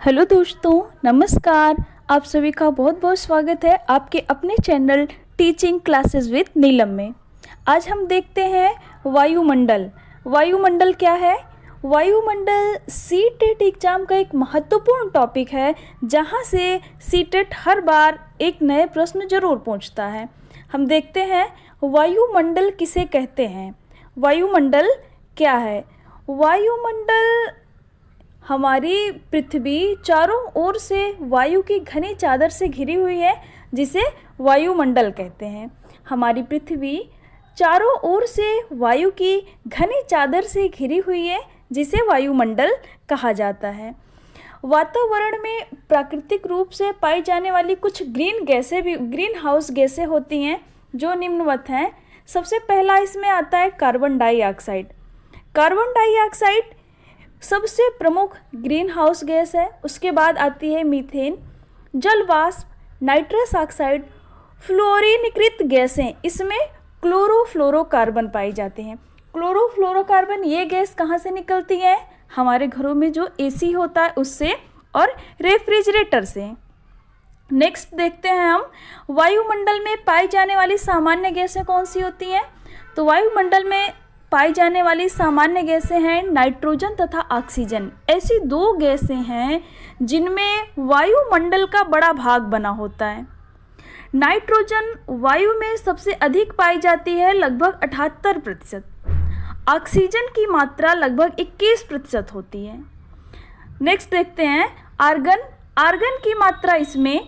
Hello दोस्तों, नमस्कार। आप सभी का बहुत बहुत स्वागत है आपके अपने चैनल टीचिंग क्लासेस विद नीलम में। आज हम देखते हैं वायुमंडल। वायुमंडल क्या है? वायुमंडल सीटेट एग्जाम का एक महत्वपूर्ण टॉपिक है, जहां से सीटेट हर बार एक नए प्रश्न जरूर पूछता है। हम देखते हैं वायुमंडल किसे कहते हैं। वायुमंडल क्या है? वायुमंडल हमारी पृथ्वी चारों ओर से वायु की घनी चादर से घिरी हुई है, जिसे वायुमंडल कहते हैं। हमारी पृथ्वी चारों ओर से वायु की घनी चादर से घिरी हुई है, जिसे वायुमंडल कहा जाता है। वातावरण में प्राकृतिक रूप से पाई जाने वाली कुछ ग्रीन हाउस गैसें होती हैं, जो निम्नवत हैं। सबसे पहला इसमें आता है कार्बन डाइऑक्साइड। कार्बन डाइऑक्साइड सबसे प्रमुख ग्रीन हाउस गैस है। उसके बाद आती है मीथेन, जल वाष्प, नाइट्रस ऑक्साइड, फ्लोरीनीकृत गैसें। इसमें क्लोरोफ्लोरोकार्बन पाई जाते हैं। क्लोरोफ्लोरोकार्बन ये गैस कहाँ से निकलती है? हमारे घरों में जो एसी होता है उससे और रेफ्रिजरेटर से। नेक्स्ट देखते हैं हम, वायुमंडल में पाई जाने वाली सामान्य गैसें कौन सी होती हैं? तो वायुमंडल में पाई जाने वाली सामान्य गैसें हैं नाइट्रोजन तथा ऑक्सीजन। ऐसी दो गैसें हैं जिनमें वायुमंडल का बड़ा भाग बना होता है। नाइट्रोजन वायु में सबसे अधिक पाई जाती है, लगभग 78%। ऑक्सीजन की मात्रा लगभग 21% होती है। नेक्स्ट देखते हैं आर्गन। आर्गन की मात्रा इसमें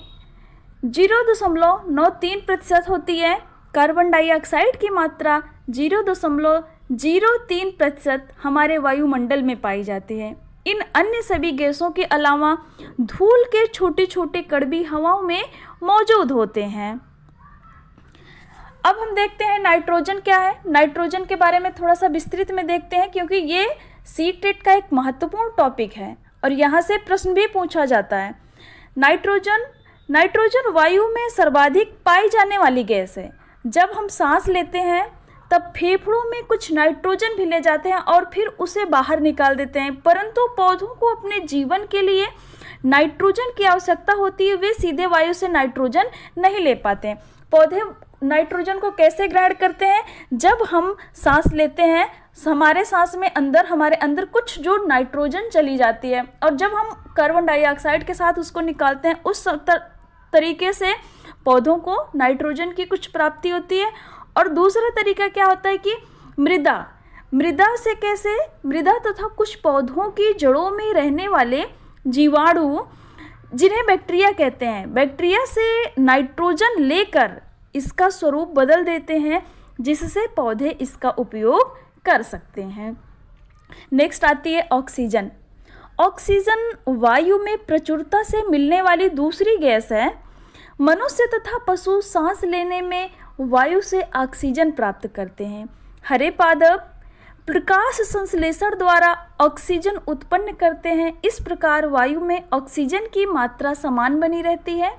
0.93% होती है। कार्बन डाइऑक्साइड की मात्रा 0.03% हमारे वायुमंडल में पाई जाती है। इन अन्य सभी गैसों के अलावा धूल के छोटे छोटे कण भी हवाओं में मौजूद होते हैं। अब हम देखते हैं नाइट्रोजन क्या है। नाइट्रोजन के बारे में थोड़ा सा विस्तृत में देखते हैं, क्योंकि ये सीटेट का एक महत्वपूर्ण टॉपिक है और यहाँ से प्रश्न भी पूछा जाता है। नाइट्रोजन वायु में सर्वाधिक पाई जाने वाली गैस है। जब हम सांस लेते हैं तब फेफड़ों में कुछ नाइट्रोजन भी ले जाते हैं और फिर उसे बाहर निकाल देते हैं, परंतु पौधों को अपने जीवन के लिए नाइट्रोजन की आवश्यकता होती है। वे सीधे वायु से नाइट्रोजन नहीं ले पाते हैं। पौधे नाइट्रोजन को कैसे ग्रहण करते हैं? जब हम सांस लेते हैं, हमारे सांस में हमारे अंदर कुछ जो नाइट्रोजन चली जाती है, और जब हम कार्बन डाइऑक्साइड के साथ उसको निकालते हैं, उस तरीके से पौधों को नाइट्रोजन की कुछ प्राप्ति होती है। और दूसरा तरीका क्या होता है कि मृदा से कैसे? मृदा तथा कुछ पौधों की जड़ों में रहने वाले जीवाणु, जिन्हें बैक्टीरिया कहते हैं, बैक्टीरिया से नाइट्रोजन लेकर इसका स्वरूप बदल देते हैं, जिससे पौधे इसका उपयोग कर सकते हैं। नेक्स्ट आती है ऑक्सीजन। ऑक्सीजन वायु में प्रचुरता से मिलने वाली दूसरी गैस है। मनुष्य तथा पशु सांस लेने में वायु से ऑक्सीजन प्राप्त करते हैं। हरे पादप प्रकाश संश्लेषण द्वारा ऑक्सीजन उत्पन्न करते हैं। इस प्रकार वायु में ऑक्सीजन की मात्रा समान बनी रहती है।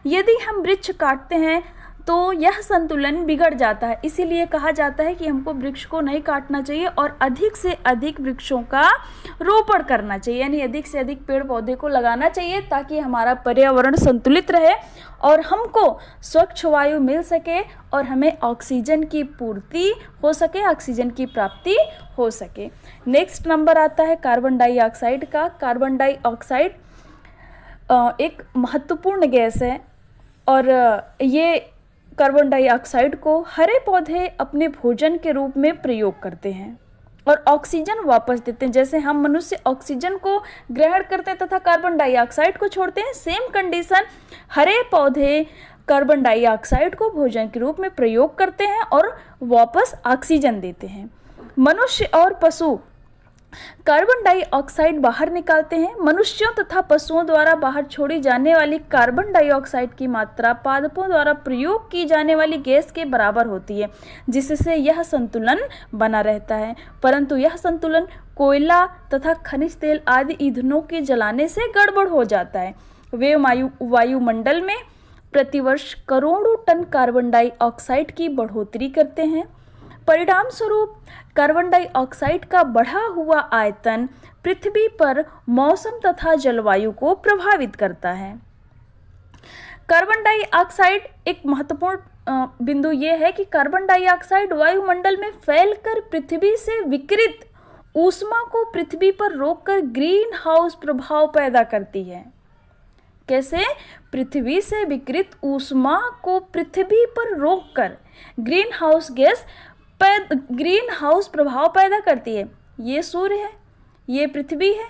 यदि हम वृक्ष काटते हैं तो यह संतुलन बिगड़ जाता है। इसीलिए कहा जाता है कि हमको वृक्ष को नहीं काटना चाहिए और अधिक से अधिक वृक्षों का रोपण करना चाहिए, यानी अधिक से अधिक पेड़ पौधे को लगाना चाहिए, ताकि हमारा पर्यावरण संतुलित रहे और हमको स्वच्छ वायु मिल सके और हमें ऑक्सीजन की पूर्ति हो सके, ऑक्सीजन की प्राप्ति हो सके। नेक्स्ट नंबर आता है कार्बन डाइऑक्साइड का। कार्बन डाइऑक्साइड एक महत्वपूर्ण गैस है और ये कार्बन डाइऑक्साइड को हरे पौधे अपने भोजन के रूप में प्रयोग करते हैं और ऑक्सीजन वापस देते हैं। जैसे हम मनुष्य ऑक्सीजन को ग्रहण करते हैं तथा कार्बन डाइऑक्साइड को छोड़ते हैं, सेम कंडीशन हरे पौधे कार्बन डाइऑक्साइड को भोजन के रूप में प्रयोग करते हैं और वापस ऑक्सीजन देते हैं। मनुष्य और पशु कार्बन डाइऑक्साइड बाहर निकालते हैं। मनुष्यों तथा पशुओं द्वारा बाहर छोड़ी जाने वाली कार्बन डाइऑक्साइड की मात्रा पादपों द्वारा प्रयोग की जाने वाली गैस के बराबर होती है, जिससे यह संतुलन बना रहता है। परंतु यह संतुलन कोयला तथा खनिज तेल आदि ईंधनों के जलाने से गड़बड़ हो जाता है। वे वायुमंडल में प्रतिवर्ष करोड़ों टन कार्बन डाइऑक्साइड की बढ़ोतरी करते हैं। परिणाम स्वरूप कार्बन डाइऑक्साइड का बढ़ा हुआ आयतन पृथ्वी पर मौसम तथा जलवायु को प्रभावित करता है। कार्बन डाइऑक्साइड, एक महत्वपूर्ण बिंदु ये है कि कार्बन डाइऑक्साइड वायुमंडल में फैलकर पृथ्वी से विकिरित ऊष्मा को पृथ्वी पर रोककर ग्रीन हाउस प्रभाव पैदा करती है। कैसे? पृथ्वी से विकिरित ऊष्मा को पृथ्वी पर रोककर ग्रीन हाउस प्रभाव पैदा करती है। ये सूर्य है, ये पृथ्वी है,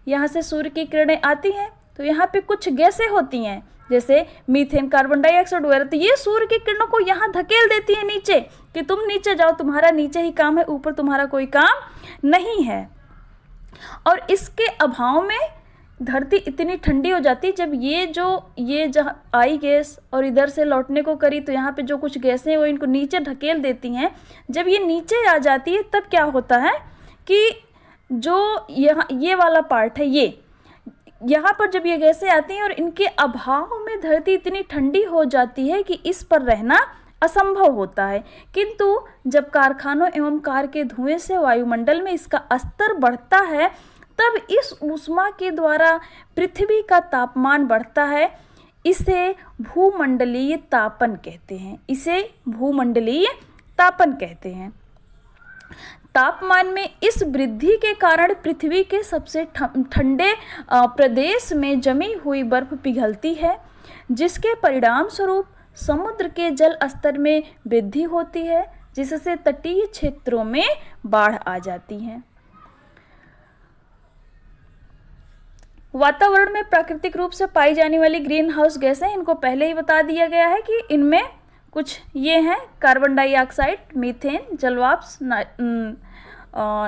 यहाँ से सूर्य की किरणें आती हैं तो यहाँ पे कुछ गैसें होती हैं जैसे मीथेन, कार्बन डाइऑक्साइड वगैरह, तो ये सूर्य की किरणों को यहाँ धकेल देती है नीचे कि तुम नीचे जाओ, तुम्हारा नीचे ही काम है, ऊपर तुम्हारा कोई काम नहीं है। और इसके अभाव में धरती इतनी ठंडी हो जाती, जब ये जहाँ आई गैस और इधर से लौटने को करी तो यहाँ पे जो कुछ गैसें वो इनको नीचे ढकेल देती हैं। जब ये नीचे आ जाती है तब क्या होता है कि जो यहाँ ये वाला पार्ट है, ये यहाँ पर जब ये गैसें आती हैं और इनके अभाव में धरती इतनी ठंडी हो जाती है कि इस पर रहना असंभव होता है। किंतु जब कारखानों एवं कार के धुएं से वायुमंडल में इसका स्तर बढ़ता है तब इस ऊष्मा के द्वारा पृथ्वी का तापमान बढ़ता है। इसे भूमंडलीय तापन कहते हैं। इसे भूमंडलीय तापन कहते हैं। तापमान में इस वृद्धि के कारण पृथ्वी के सबसे ठंडे प्रदेश में जमी हुई बर्फ पिघलती है, जिसके परिणाम स्वरूप समुद्र के जल स्तर में वृद्धि होती है, जिससे तटीय क्षेत्रों में बाढ़ आ जाती है। वातावरण में प्राकृतिक रूप से पाई जाने वाली ग्रीन हाउस गैसें, इनको पहले ही बता दिया गया है कि इनमें कुछ ये हैं: कार्बन डाइऑक्साइड, मीथेन, जलवाष्प,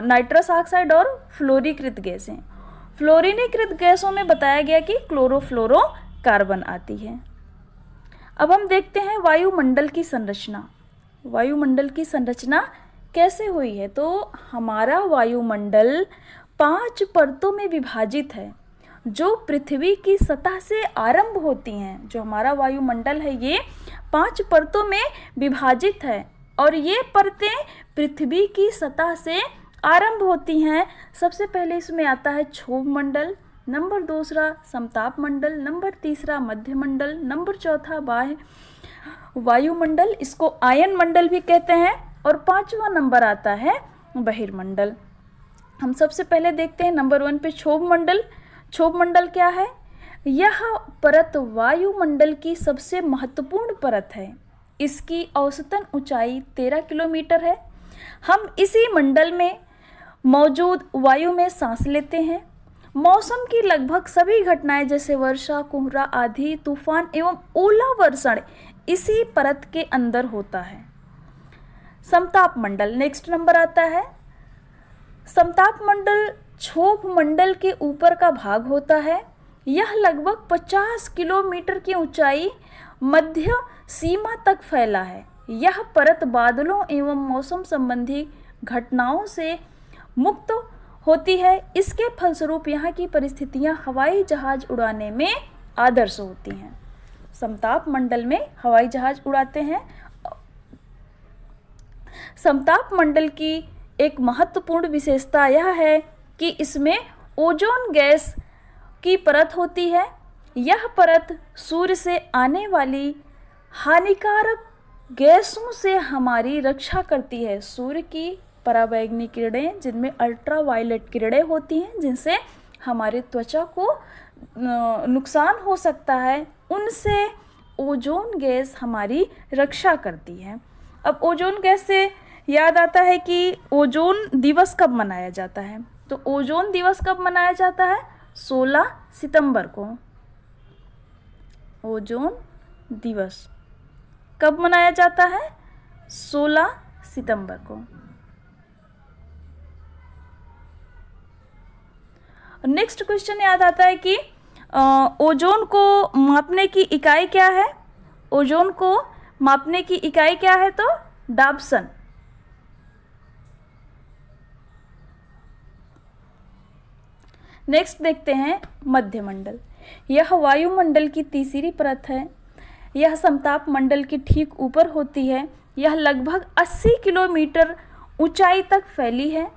नाइट्रस ऑक्साइड और फ्लोरीकृत गैसें। फ्लोरीनीकृत गैसों में बताया गया कि क्लोरोफ्लोरोकार्बन आती है। अब हम देखते हैं वायुमंडल की संरचना। वायुमंडल की संरचना कैसे हुई है? तो हमारा वायुमंडल 5 परतों में विभाजित है जो पृथ्वी की सतह से आरंभ होती हैं। जो हमारा वायुमंडल है ये 5 परतों में विभाजित है और ये परतें पृथ्वी की सतह से आरंभ होती हैं। सबसे पहले इसमें आता है क्षोभ मंडल, नंबर 2 समताप मंडल, नंबर 3 मध्य मंडल, नंबर 4 बाह्य वायुमंडल, इसको आयन मंडल भी कहते हैं, और 5वां नंबर आता है बहिर्मंडल। हम सबसे पहले देखते हैं नंबर 1 पे क्षोभ मंडल। क्षोभ मंडल क्या है? यह परत वायुमंडल की सबसे महत्वपूर्ण परत है। इसकी औसतन ऊंचाई 13 किलोमीटर है। हम इसी मंडल में मौजूद वायु में सांस लेते हैं। मौसम की लगभग सभी घटनाएं जैसे वर्षा, कोहरा, आंधी, तूफान एवं ओला वर्षण इसी परत के अंदर होता है। समताप मंडल नेक्स्ट नंबर आता है। समताप मंडल क्षोभ मंडल के ऊपर का भाग होता है। यह लगभग 50 किलोमीटर की ऊंचाई मध्य सीमा तक फैला है। यह परत बादलों एवं मौसम संबंधी घटनाओं से मुक्त होती है। इसके फलस्वरूप यहाँ की परिस्थितियाँ हवाई जहाज उड़ाने में आदर्श होती हैं। समताप मंडल में हवाई जहाज उड़ाते हैं। समताप मंडल की एक महत्वपूर्ण विशेषता यह है कि इसमें ओजोन गैस की परत होती है। यह परत सूर्य से आने वाली हानिकारक गैसों से हमारी रक्षा करती है। सूर्य की पराबैंगनी किरणें जिनमें अल्ट्रावायलेट किरणें होती हैं जिनसे हमारे त्वचा को नुकसान हो सकता है, उनसे ओजोन गैस हमारी रक्षा करती है। अब ओजोन गैस से याद आता है कि ओजोन दिवस कब मनाया जाता है? तो ओजोन दिवस कब मनाया जाता है? 16 सितंबर को। ओजोन दिवस कब मनाया जाता है? 16 सितंबर को। नेक्स्ट क्वेश्चन याद आता है कि ओजोन को मापने की इकाई क्या है? ओजोन को मापने की इकाई क्या है? तो डाप्सन। नेक्स्ट देखते हैं मध्यमंडल। यह वायुमंडल की तीसरी परत है। यह समताप मंडल के ठीक ऊपर होती है। यह लगभग 80 किलोमीटर ऊंचाई तक फैली है।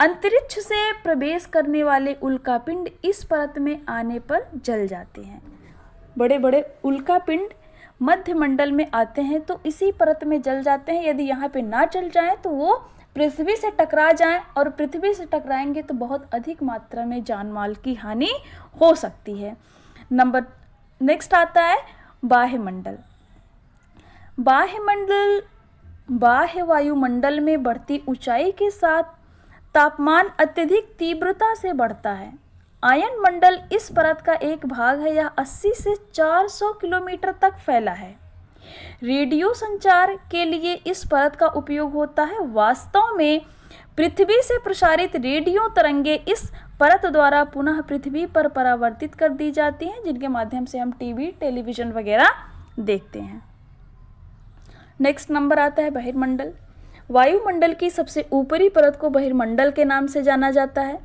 अंतरिक्ष से प्रवेश करने वाले उल्कापिंड इस परत में आने पर जल जाते हैं। बड़े बड़े उल्कापिंड मध्य मंडल में आते हैं तो इसी परत में जल जाते हैं। यदि यहाँ पे ना जल जाएं तो वो पृथ्वी से टकरा जाएं, और पृथ्वी से टकराएंगे तो बहुत अधिक मात्रा में जान माल की हानि हो सकती है। नेक्स्ट आता है बाह्यमंडल। बाह्य वायुमंडल में बढ़ती ऊंचाई के साथ तापमान अत्यधिक तीव्रता से बढ़ता है। आयन मंडल इस परत का एक भाग है। यह 80 से 400 किलोमीटर तक फैला है। रेडियो संचार के लिए इस परत का उपयोग होता है। वास्तव में पृथ्वी से प्रसारित रेडियो तरंगे इस परत द्वारा पुनः पृथ्वी पर परावर्तित कर दी जाती हैं, जिनके माध्यम से हम टीवी, टेलीविजन वगैरह देखते हैं। नेक्स्ट नंबर आता है बहिर्मंडल। वायुमंडल की सबसे ऊपरी परत को बहिर्मंडल के नाम से जाना जाता है।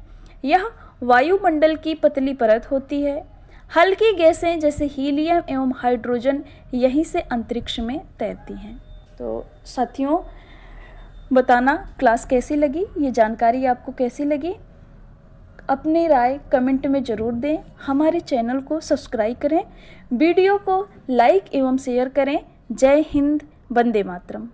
यह वायुमंडल की पतली परत होती है। हल्की गैसें जैसे हीलियम एवं हाइड्रोजन यहीं से अंतरिक्ष में तैरती हैं। तो साथियों, बताना क्लास कैसी लगी, ये जानकारी आपको कैसी लगी, अपनी राय कमेंट में ज़रूर दें। हमारे चैनल को सब्सक्राइब करें, वीडियो को लाइक एवं शेयर करें। जय हिंद, वंदे मातरम।